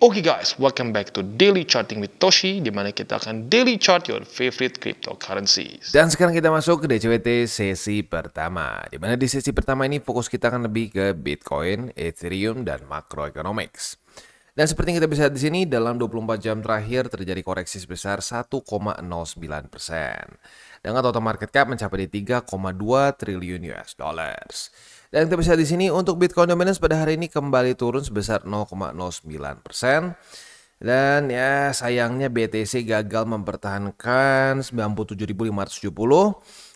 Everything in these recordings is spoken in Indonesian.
Oke guys, welcome back to Daily Charting with Toshi, di mana kita akan daily chart your favorite cryptocurrencies. Dan sekarang kita masuk ke DCWT sesi pertama, di mana di sesi pertama ini fokus kita akan lebih ke Bitcoin, Ethereum, dan macroeconomics. Dan seperti yang kita bisa lihat di sini, dalam 24 jam terakhir terjadi koreksi sebesar 1,09%. Dengan total market cap mencapai di 3,2 triliun US dollars. Dan kita bisa di sini untuk Bitcoin dominance pada hari ini kembali turun sebesar 0,09%. Dan ya sayangnya BTC gagal mempertahankan 97.570.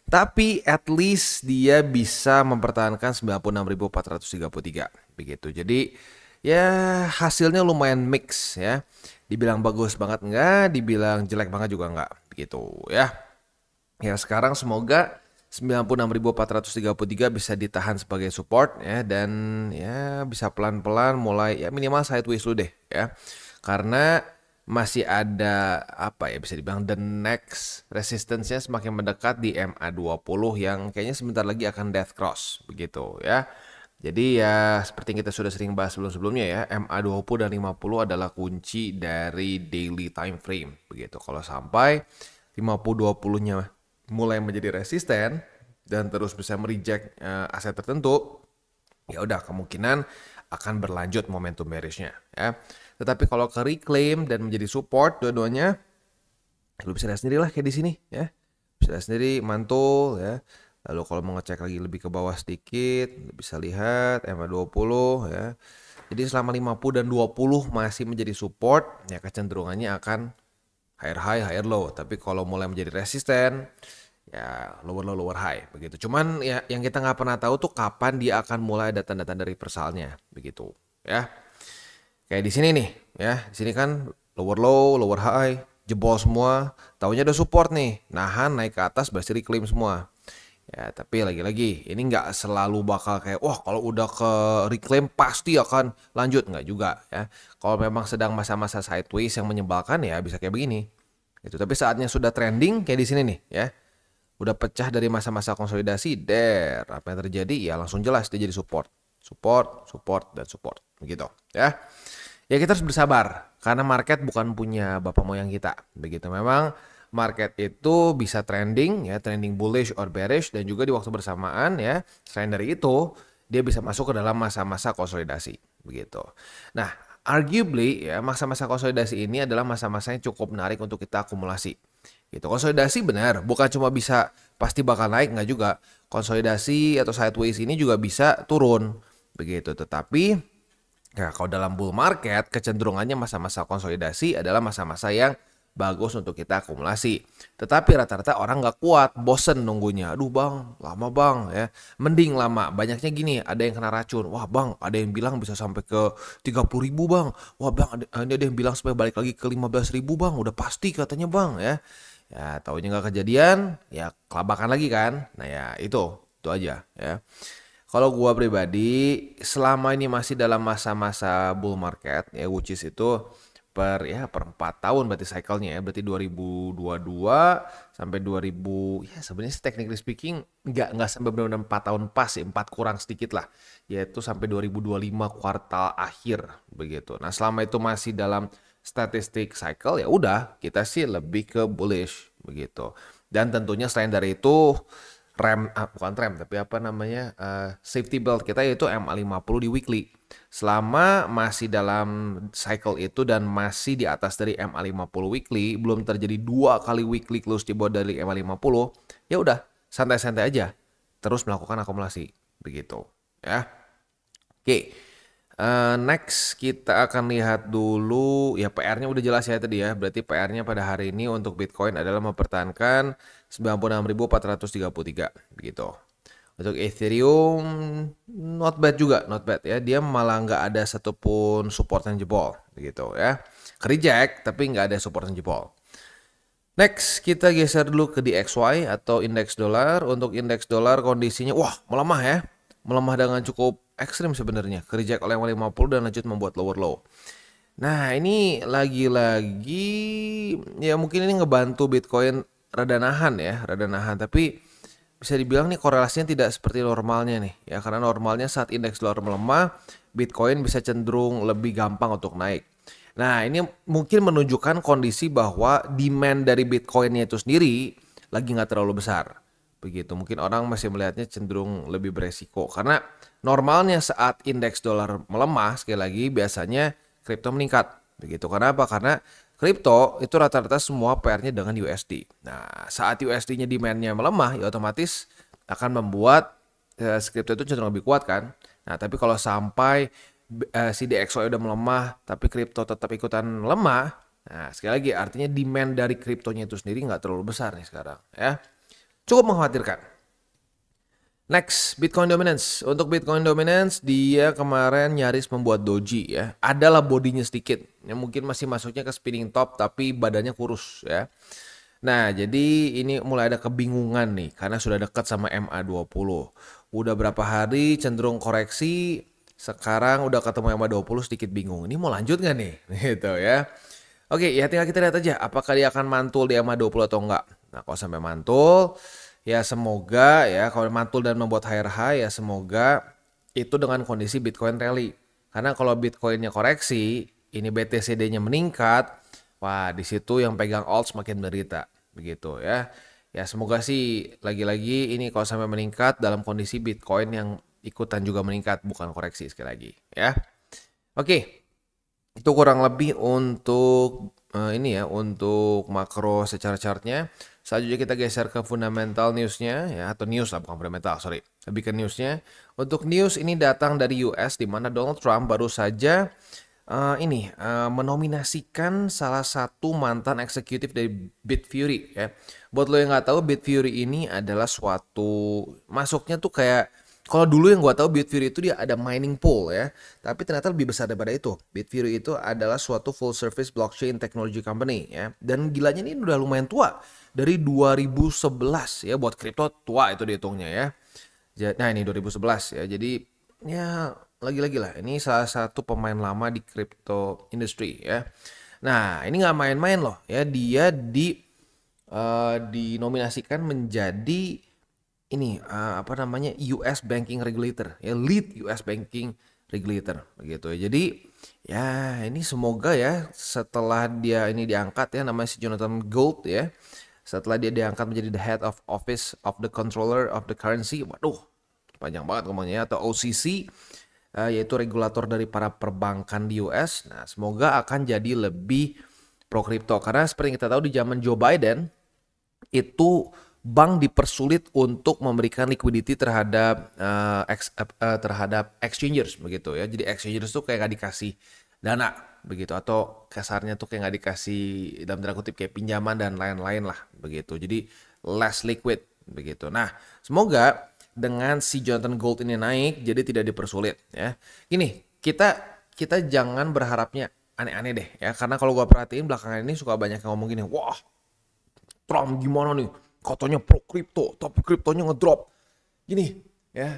Tapi at least dia bisa mempertahankan 96.433. Begitu. Jadi ya hasilnya lumayan mix ya. Dibilang bagus banget enggak, dibilang jelek banget juga enggak. Begitu ya. Ya sekarang semoga 96.433 bisa ditahan sebagai support ya, dan ya bisa pelan-pelan mulai ya minimal sideways dulu deh ya. Karena masih ada apa ya, bisa dibilang the next resistance-nya semakin mendekat di MA20 yang kayaknya sebentar lagi akan death cross begitu ya. Jadi ya seperti yang kita sudah sering bahas sebelum-sebelumnya ya, MA20 dan 50 adalah kunci dari daily time frame begitu. Kalau sampai 50-20-nya mulai menjadi resisten dan terus bisa mereject aset tertentu, ya udah kemungkinan akan berlanjut momentum bearishnya ya. Tetapi kalau ke reclaim dan menjadi support dua-duanya, lu bisa lihat sendiri lah kayak di sini ya. Bisa lihat sendiri mantul ya. Lalu kalau mau ngecek lagi lebih ke bawah sedikit, bisa lihat MA20 ya. Jadi selama 50 dan 20 masih menjadi support, ya kecenderungannya akan higher high, higher low. Tapi kalau mulai menjadi resisten, ya lower low, lower high begitu. Cuman ya yang kita nggak pernah tahu tuh kapan dia akan mulai ada tanda-tanda reversalnya begitu ya. Kayak di sini nih ya, di sini kan lower low, lower high, jebol semua. Taunya ada support nih, nahan naik ke atas berarti reclaim semua. Ya tapi lagi-lagi ini nggak selalu bakal kayak wah kalau udah ke reclaim pasti akan lanjut, nggak juga ya. Kalau memang sedang masa-masa sideways yang menyebalkan ya bisa kayak begini. Gitu. Tapi saatnya sudah trending kayak di sini nih ya. Udah pecah dari masa-masa konsolidasi, apa yang terjadi ya langsung jelas dia jadi support, dan support begitu ya. Ya kita harus bersabar karena market bukan punya bapak moyang kita begitu. Memang market itu bisa trending ya, trending bullish or bearish, dan juga di waktu bersamaan ya selain dari itu dia bisa masuk ke dalam masa-masa konsolidasi begitu. Nah arguably ya masa-masa konsolidasi ini adalah masa-masa yang cukup menarik untuk kita akumulasi. Gitu. Konsolidasi benar, bukan cuma bisa pasti bakal naik, nggak juga. Konsolidasi atau sideways ini juga bisa turun begitu. Tetapi ya kalau dalam bull market kecenderungannya masa-masa konsolidasi adalah masa-masa yang bagus untuk kita akumulasi. Tetapi rata-rata orang nggak kuat, bosen nunggunya. Aduh bang, lama bang ya. Mending lama, banyaknya gini, ada yang kena racun. Wah bang, ada yang bilang bisa sampai ke 30.000 bang. Wah bang, ada yang bilang supaya balik lagi ke 15.000 bang. Udah pasti katanya bang ya. Ya taunya nggak kejadian, ya kelabakan lagi kan. Nah ya itu aja ya. Kalau gua pribadi selama ini masih dalam masa-masa bull market ya, which is itu per 4 tahun berarti cycle-nya ya, berarti 2022 sampai 2000 ya sebenarnya technically speaking nggak sampai benar-benar 4 tahun pas ya, 4 kurang sedikit lah, yaitu sampai 2025 kuartal akhir begitu. Nah selama itu masih dalam statistik cycle ya udah kita sih lebih ke bullish begitu. Dan tentunya selain dari itu bukan rem tapi apa namanya safety belt kita yaitu MA50 di weekly. Selama masih dalam cycle itu dan masih di atas dari MA50 weekly, belum terjadi 2 kali weekly close di bawah dari MA50, ya udah santai-santai aja terus melakukan akumulasi begitu ya. Oke. Next kita akan lihat dulu ya PR-nya udah jelas ya tadi ya. Berarti PR-nya pada hari ini untuk Bitcoin adalah mempertahankan 96.433 begitu. Untuk Ethereum not bad juga, not bad ya. Dia malah nggak ada satupun support yang jebol begitu ya. Reject tapi nggak ada support yang jebol. Next kita geser dulu ke DXY atau indeks dolar. Untuk indeks dolar kondisinya wah melemah ya. Melemah dengan cukup ekstrim sebenarnya, kereject oleh 50 dan lanjut membuat lower low. Nah ini lagi-lagi ya mungkin ini ngebantu Bitcoin rada nahan ya, tapi bisa dibilang nih korelasinya tidak seperti normalnya nih ya, karena normalnya saat indeks dolar melemah Bitcoin bisa cenderung lebih gampang untuk naik. Nah, ini mungkin menunjukkan kondisi bahwa demand dari Bitcoin-nya itu sendiri lagi nggak terlalu besar. Begitu, mungkin orang masih melihatnya cenderung lebih beresiko. Karena normalnya saat indeks dolar melemah, sekali lagi biasanya kripto meningkat. Begitu, karena apa? Karena kripto itu rata-rata semua pairnya dengan USD. Nah, saat USD-nya demand-nya melemah, ya otomatis akan membuat kripto itu cenderung lebih kuat kan. Nah, tapi kalau sampai si DXY udah melemah, tapi kripto tetap ikutan lemah, nah sekali lagi artinya demand dari kriptonya itu sendiri nggak terlalu besar nih sekarang ya. Cukup mengkhawatirkan. Next, Bitcoin Dominance. Untuk Bitcoin Dominance, dia kemarin nyaris membuat doji ya. Adalah bodinya sedikit, yang mungkin masih masuknya ke spinning top, tapi badannya kurus ya. Nah, jadi ini mulai ada kebingungan nih, karena sudah dekat sama MA20. Udah berapa hari cenderung koreksi, sekarang udah ketemu MA20 sedikit bingung. Ini mau lanjut nggak nih? Gitu ya. Oke, ya tinggal kita lihat aja apakah dia akan mantul di MA20 atau enggak. Nah, kalau sampai mantul, ya semoga ya kalau mantul dan membuat higher high ya semoga itu dengan kondisi Bitcoin rally. Karena kalau Bitcoinnya koreksi, ini BTCD-nya meningkat, wah di situ yang pegang alt semakin menderita, begitu ya. Ya semoga sih lagi-lagi ini kalau sampai meningkat dalam kondisi Bitcoin yang ikutan juga meningkat, bukan koreksi sekali lagi ya. Oke. Itu kurang lebih untuk ini ya, untuk makro secara chartnya. Selanjutnya kita geser ke fundamental newsnya ya, atau news lah bukan fundamental, sorry. Lebih ke newsnya. Untuk news ini datang dari US di mana Donald Trump baru saja menominasikan salah satu mantan eksekutif dari Bitfury ya. Buat lo yang nggak tahu, Bitfury ini adalah suatu masuknya tuh kayak kalau dulu yang gua tahu Bitfury itu dia ada mining pool ya, tapi ternyata lebih besar daripada itu. Bitfury itu adalah suatu full service blockchain technology company ya. Dan gilanya ini udah lumayan tua, dari 2011 ya, buat kripto tua itu dihitungnya ya. Nah, ini 2011 ya. Jadi ya lagi-lagi lah, ini salah satu pemain lama di crypto industry ya. Nah, ini nggak main-main loh ya, dia dinominasikan menjadi ini apa namanya US Banking Regulator ya, lead US Banking Regulator begitu ya. Jadi ya ini semoga ya setelah dia ini diangkat ya, namanya si Jonathan Gold ya, setelah dia diangkat menjadi the head of office of the controller of the currency, waduh panjang banget ngomongnya, atau OCC yaitu regulator dari para perbankan di US. Nah semoga akan jadi lebih pro kripto, karena seperti yang kita tahu di zaman Joe Biden itu bank dipersulit untuk memberikan liquidity terhadap terhadap exchangers begitu ya. Jadi exchangers tuh kayak nggak dikasih dana begitu, atau kasarnya tuh kayak nggak dikasih dalam tanda kutip kayak pinjaman dan lain-lain lah begitu. Jadi less liquid begitu. Nah, semoga dengan si Jonathan Gold ini naik jadi tidak dipersulit ya. Gini, kita jangan berharapnya aneh-aneh deh ya, karena kalau gua perhatiin belakangan ini suka banyak yang ngomong gini, wah Trump gimana nih? Katanya pro kripto, tapi kriptonya ngedrop. Gini, ya.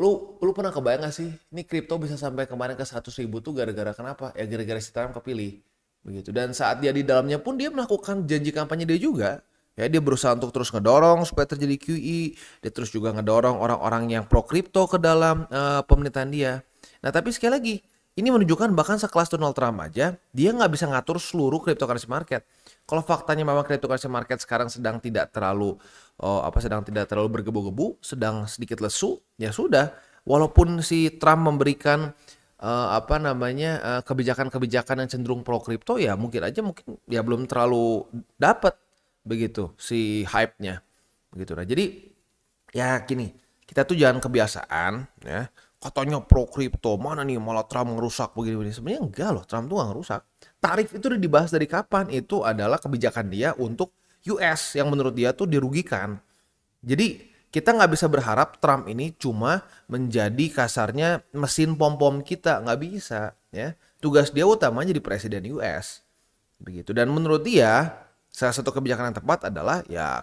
Lu pernah kebayang gak sih? Ini kripto bisa sampai kemarin ke 100.000 tuh gara-gara kenapa? Ya gara-gara si Trump kepilih. Begitu. Dan saat dia di dalamnya pun dia melakukan janji kampanye dia juga. Ya, dia berusaha untuk terus ngedorong supaya terjadi QE. Dia terus juga ngedorong orang-orang yang pro kripto ke dalam pemerintahan dia. Nah, tapi sekali lagi, ini menunjukkan bahkan sekelas Donald Trump aja, dia nggak bisa ngatur seluruh cryptocurrency market. Kalau faktanya memang cryptocurrency market sekarang sedang tidak terlalu bergebu-gebu, sedang sedikit lesu, ya sudah. Walaupun si Trump memberikan kebijakan-kebijakan yang cenderung pro kripto, ya mungkin ya belum terlalu dapat begitu si hype-nya. Begitu. Nah, jadi ya gini, kita tuh jangan kebiasaan ya. Katanya pro kripto, mana nih malah Trump ngerusak begini-begini. Sebenarnya enggak loh, Trump tuh nggak ngerusak. Tarif itu udah dibahas dari kapan? Itu adalah kebijakan dia untuk US yang menurut dia tuh dirugikan. Jadi kita nggak bisa berharap Trump ini cuma menjadi kasarnya mesin pom-pom kita. Nggak bisa ya. Tugas dia utamanya jadi presiden US. Begitu. Dan menurut dia, salah satu kebijakan yang tepat adalah ya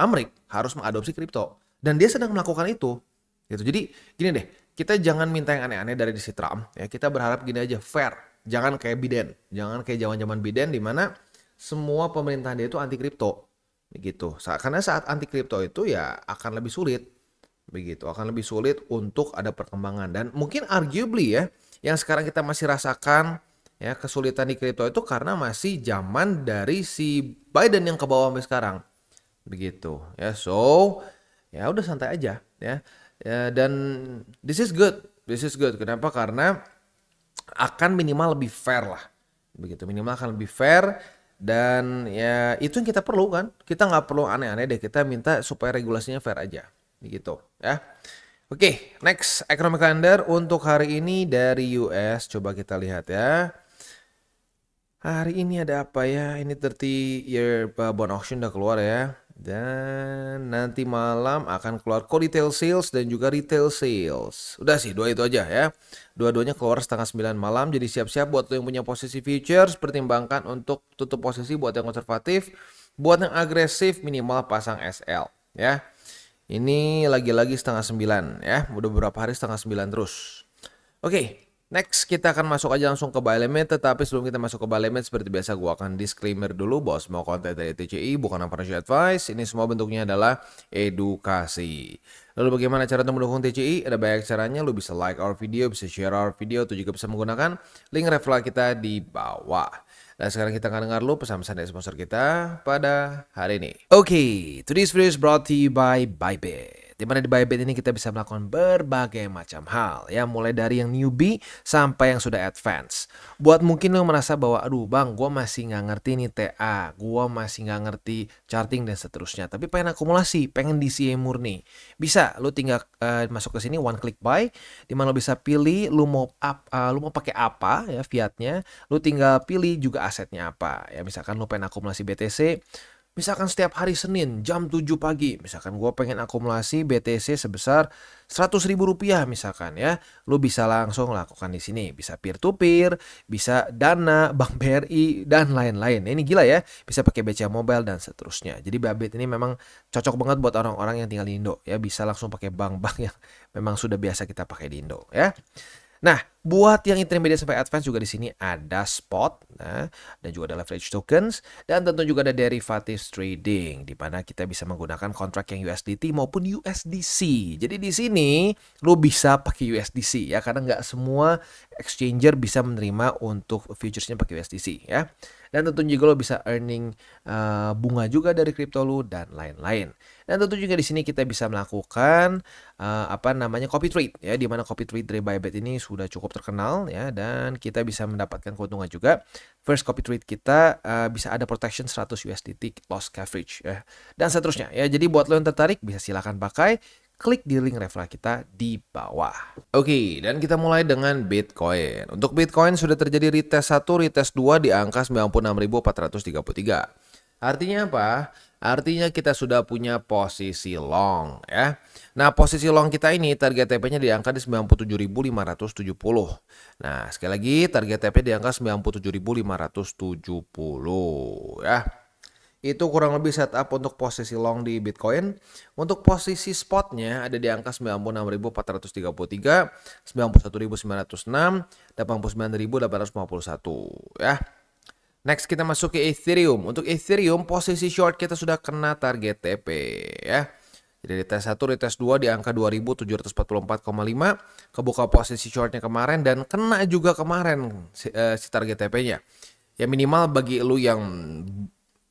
Amerika harus mengadopsi kripto. Dan dia sedang melakukan itu. Gitu. Jadi gini deh, kita jangan minta yang aneh-aneh dari si Trump ya. Kita berharap gini aja, fair. Jangan kayak Biden, jangan kayak zaman-zaman Biden di mana semua pemerintahan dia itu anti kripto. Begitu. Karena saat anti kripto itu ya akan lebih sulit. Begitu, akan lebih sulit untuk ada perkembangan, dan mungkin arguably ya yang sekarang kita masih rasakan Ya, kesulitan di kripto itu karena masih zaman dari si Biden yang ke bawah sampai sekarang. Begitu ya. So, ya udah santai aja ya. Ya, dan this is good. This is good. Kenapa? Karena akan minimal lebih fair lah. Begitu, minimal akan lebih fair dan ya itu yang kita perlu kan. Kita nggak perlu aneh-aneh deh. Kita minta supaya regulasinya fair aja. Begitu ya. Oke, next economic calendar untuk hari ini dari US. Coba kita lihat ya. Hari ini ada apa ya? Ini 30 year bond auction udah keluar ya. Dan nanti malam akan keluar core retail sales dan juga retail sales. Udah sih, dua itu aja ya. Dua-duanya keluar setengah 9 malam. Jadi siap-siap buat lo yang punya posisi futures. Pertimbangkan untuk tutup posisi buat yang konservatif. Buat yang agresif minimal pasang SL ya. Ini lagi-lagi setengah 9 ya. Udah beberapa hari setengah 9 terus. Oke. Next kita akan masuk aja langsung ke buy limit. Tetapi sebelum kita masuk ke buy limit, seperti biasa gue akan disclaimer dulu bahwa semua konten dari TCI bukan financial advice. Ini semua bentuknya adalah edukasi. Lalu bagaimana cara untuk mendukung TCI? Ada banyak caranya. Lu bisa like our video, bisa share our video, atau juga bisa menggunakan link referral kita di bawah. Dan sekarang kita akan dengar lu pesan-pesan dari sponsor kita pada hari ini. Oke, today's video is brought to you by Bybit. Dimana di Bybit ini kita bisa melakukan berbagai macam hal ya, mulai dari yang newbie sampai yang sudah advance. Buat mungkin lo merasa bahwa aduh bang, gue masih nggak ngerti nih TA, gue masih nggak ngerti charting dan seterusnya, tapi pengen akumulasi, pengen DCA murni, bisa lo tinggal masuk ke sini one click buy, dimana lo bisa pilih lo mau pakai apa ya fiatnya, lo tinggal pilih juga asetnya apa ya. Misalkan lo pengen akumulasi BTC, misalkan setiap hari Senin jam 7 pagi, misalkan gue pengen akumulasi BTC sebesar 100.000 rupiah misalkan ya, lu bisa langsung lakukan di sini. Bisa peer to peer, bisa Dana, Bank BRI dan lain-lain. Ini gila ya, bisa pakai BCA Mobile dan seterusnya. Jadi Bybit ini memang cocok banget buat orang-orang yang tinggal di Indo ya, bisa langsung pakai bank-bank yang memang sudah biasa kita pakai di Indo ya. Nah, buat yang intermediate sampai advance juga di sini ada spot, nah, dan juga ada leverage tokens, dan tentu juga ada derivatives trading, di mana kita bisa menggunakan kontrak yang USDT maupun USDC. Jadi di sini lo bisa pakai USDC ya, karena nggak semua exchanger bisa menerima untuk futuresnya pakai USDC ya. Dan tentu juga lo bisa earning bunga juga dari kripto lo dan lain-lain. Dan tentu juga di sini kita bisa melakukan copy trade ya, di mana copy trade dari Bybit ini sudah cukup terkenal ya, dan kita bisa mendapatkan keuntungan juga. First copy trade kita bisa ada protection 100 USDT loss coverage ya, dan seterusnya ya. Jadi buat lo yang tertarik bisa silakan pakai, klik di link referral kita di bawah. Oke, dan kita mulai dengan Bitcoin. Untuk Bitcoin sudah terjadi retest 1, retest 2 di angka 96.433. Artinya apa? Artinya kita sudah punya posisi long ya. Nah, posisi long kita ini target TP-nya di angka di 97.570. Nah, sekali lagi target TP di angka 97.570 ya. Itu kurang lebih setup untuk posisi long di Bitcoin. Untuk posisi spotnya ada di angka 96.433, 91.906, 89.851 ya. Next kita masuk ke Ethereum. Untuk Ethereum posisi short kita sudah kena target TP ya. Jadi retest 1, retest 2 di angka 2.744,5, kebuka posisi shortnya kemarin dan kena juga kemarin si target TP-nya. Ya minimal bagi lu yang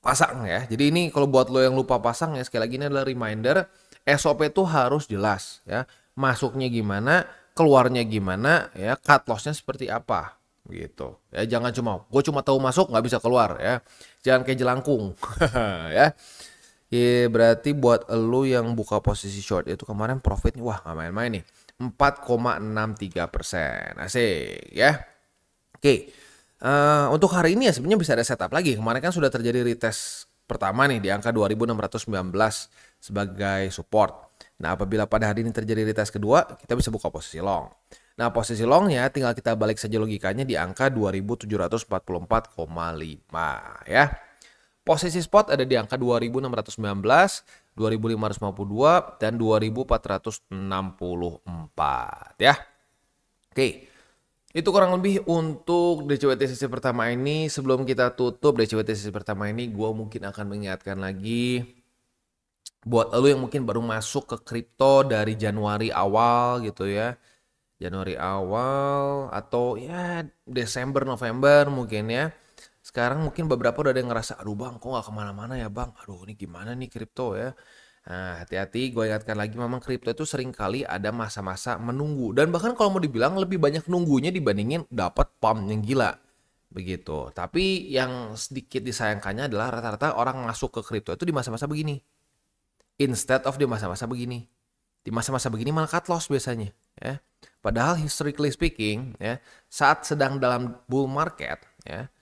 pasang ya. Jadi ini kalau buat lo yang lupa pasang ya, sekali lagi ini adalah reminder, SOP itu harus jelas ya. Masuknya gimana, keluarnya gimana ya, cut loss-nya seperti apa gitu. Ya jangan gue cuma tahu masuk nggak bisa keluar ya. Jangan kayak jelangkung ya. Ya berarti buat lo yang buka posisi short itu kemarin profitnya wah nggak main-main nih. 4,63%. Asik ya. Oke. Untuk hari ini ya sebenarnya bisa ada setup lagi. Kemarin kan sudah terjadi retest pertama nih di angka 2619 sebagai support. Nah, apabila pada hari ini terjadi retest kedua, kita bisa buka posisi long. Nah, posisi longnya tinggal kita balik saja logikanya di angka 2744,5 ya. Posisi spot ada di angka 2619, 2552 dan 2464 ya. Oke. Itu kurang lebih untuk DCWT sesi pertama ini. Sebelum kita tutup DCWT sesi pertama ini, gue mungkin akan mengingatkan lagi buat lo yang mungkin baru masuk ke kripto dari Januari awal gitu ya. Januari awal atau ya Desember November mungkin ya. Sekarang mungkin beberapa udah ada yang ngerasa, aduh bang kok nggak kemana-mana ya bang, aduh ini gimana nih kripto ya. Nah hati-hati, gue ingatkan lagi memang kripto itu sering kali ada masa-masa menunggu. Dan bahkan kalau mau dibilang lebih banyak nunggunya dibandingin dapat pump yang gila. Begitu. Tapi yang sedikit disayangkannya adalah rata-rata orang masuk ke kripto itu di masa-masa begini. Instead of di masa-masa begini. Di masa-masa begini malah cut loss biasanya. Ya. Padahal historically speaking, ya, saat sedang dalam bull market, ya,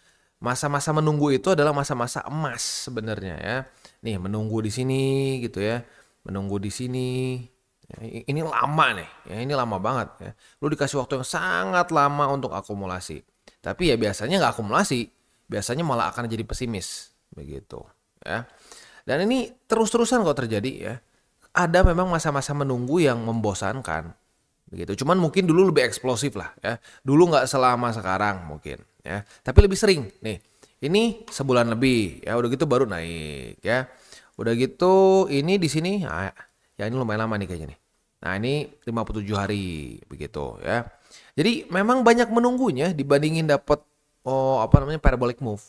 masa-masa menunggu itu adalah masa-masa emas sebenarnya ya. Nih menunggu di sini gitu ya, menunggu di sini. Ya, ini lama nih, ya ini lama banget ya. Lu dikasih waktu yang sangat lama untuk akumulasi. Tapi ya biasanya nggak akumulasi, biasanya malah akan jadi pesimis begitu ya. Dan ini terus-terusan kok terjadi ya. Ada memang masa-masa menunggu yang membosankan. Begitu. Cuman mungkin dulu lebih eksplosif lah ya. Dulu nggak selama sekarang mungkin ya. Tapi lebih sering nih. Ini sebulan lebih ya. Udah gitu baru naik ya. Udah gitu ini di sini ya ini lumayan lama nih kayaknya nih. Nah ini 57 hari begitu ya. Jadi memang banyak menunggunya dibandingin dapat parabolic move.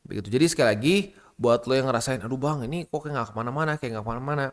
Begitu. Jadi sekali lagi buat lo yang ngerasain aduh bang ini kok kayak nggak kemana-mana.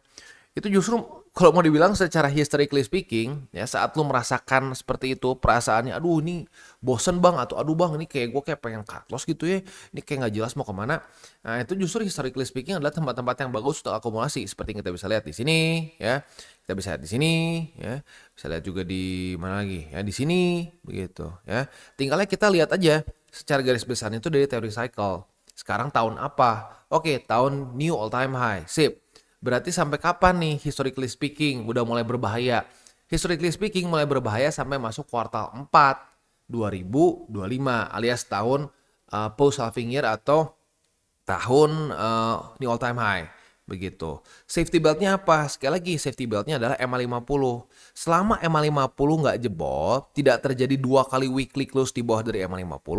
Itu justru kalau mau dibilang secara historically speaking ya saat lu merasakan seperti itu perasaannya aduh ini bosen bang atau aduh bang ini kayak gue kayak pengen cut loss gitu ya ini kayak nggak jelas mau kemana. Nah itu justru historically speaking adalah tempat-tempat yang bagus untuk akumulasi seperti yang kita bisa lihat di sini ya, kita bisa lihat di sini ya, bisa lihat juga di mana lagi ya di sini begitu ya. Tinggalnya kita lihat aja secara garis besarnya itu dari teori cycle. Sekarang tahun apa? Oke, tahun new all time high. Sip. Berarti sampai kapan nih historically speaking udah mulai berbahaya? Historically speaking mulai berbahaya sampai masuk kuartal 4 2025 alias tahun post halving year atau tahun new all time high. Begitu. Safety beltnya apa? Sekali lagi safety beltnya adalah MA50. Selama MA50 nggak jebol, tidak terjadi 2 kali weekly close di bawah dari MA50,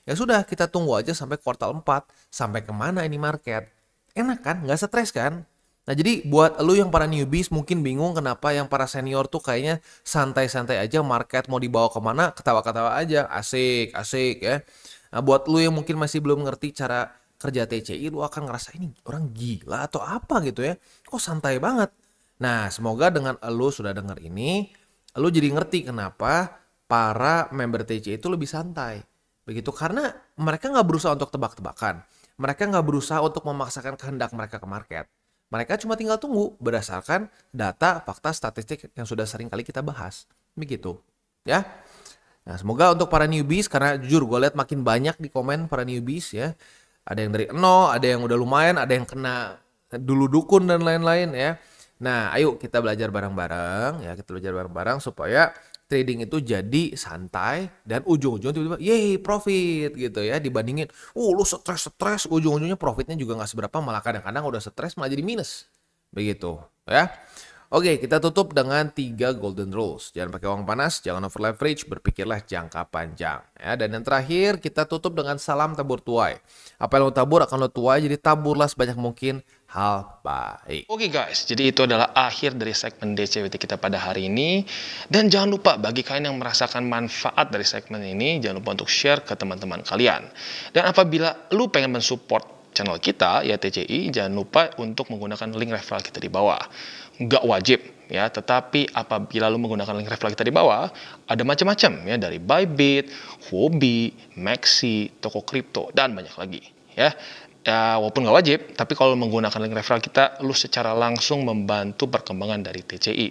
ya sudah kita tunggu aja sampai kuartal 4. Sampai kemana ini market? Enak kan? Nggak stres kan? Nah jadi buat lu yang para newbies mungkin bingung kenapa yang para senior tuh kayaknya santai-santai aja market mau dibawa kemana ketawa-ketawa aja asik ya. Nah buat lu yang mungkin masih belum ngerti cara kerja TCI lu akan ngerasa ini orang gila atau apa gitu ya. Kok santai banget. Nah semoga dengan lu sudah denger ini lu jadi ngerti kenapa para member TCI itu lebih santai. Begitu karena mereka nggak berusaha untuk tebak-tebakan. Mereka nggak berusaha untuk memaksakan kehendak mereka ke market. Mereka cuma tinggal tunggu berdasarkan data, fakta, statistik yang sudah sering kali kita bahas. Begitu. Ya. Nah, semoga untuk para newbies, karena jujur gue lihat makin banyak di komen para newbies ya. Ada yang dari 0, ada yang udah lumayan, ada yang kena dulu dukun dan lain-lain ya. Nah, ayo kita belajar bareng-bareng ya. Kita belajar bareng-bareng supaya trading itu jadi santai dan ujung-ujungnya tiba-tiba yeay profit gitu ya dibandingin lu stres ujung-ujungnya profitnya juga nggak seberapa malah kadang-kadang udah stres malah jadi minus begitu ya. Oke, kita tutup dengan 3 golden rules. Jangan pakai uang panas, jangan over leverage, berpikirlah jangka panjang. Ya, dan yang terakhir, kita tutup dengan salam tabur tuai. Apa yang lo tabur akan lo tuai, jadi taburlah sebanyak mungkin hal baik. Oke guys, jadi itu adalah akhir dari segmen DCWT kita pada hari ini. Dan jangan lupa bagi kalian yang merasakan manfaat dari segmen ini, jangan lupa untuk share ke teman-teman kalian. Dan apabila lu pengen mensupport channel kita, ya TCI, jangan lupa untuk menggunakan link referral kita di bawah. Nggak wajib ya, tetapi apabila lu menggunakan link referral kita di bawah, ada macam-macam ya, dari Bybit, Huobi, Maxi, toko kripto, dan banyak lagi ya. Ya, walaupun nggak wajib, tapi kalau menggunakan link referral kita, lu secara langsung membantu perkembangan dari TCI.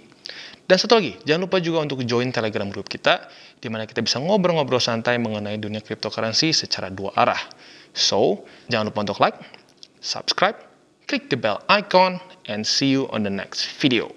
Dan satu lagi, jangan lupa juga untuk join Telegram group kita, di mana kita bisa ngobrol-ngobrol santai mengenai dunia cryptocurrency secara 2 arah. So, jangan lupa untuk like, subscribe, click the bell icon, and see you on the next video.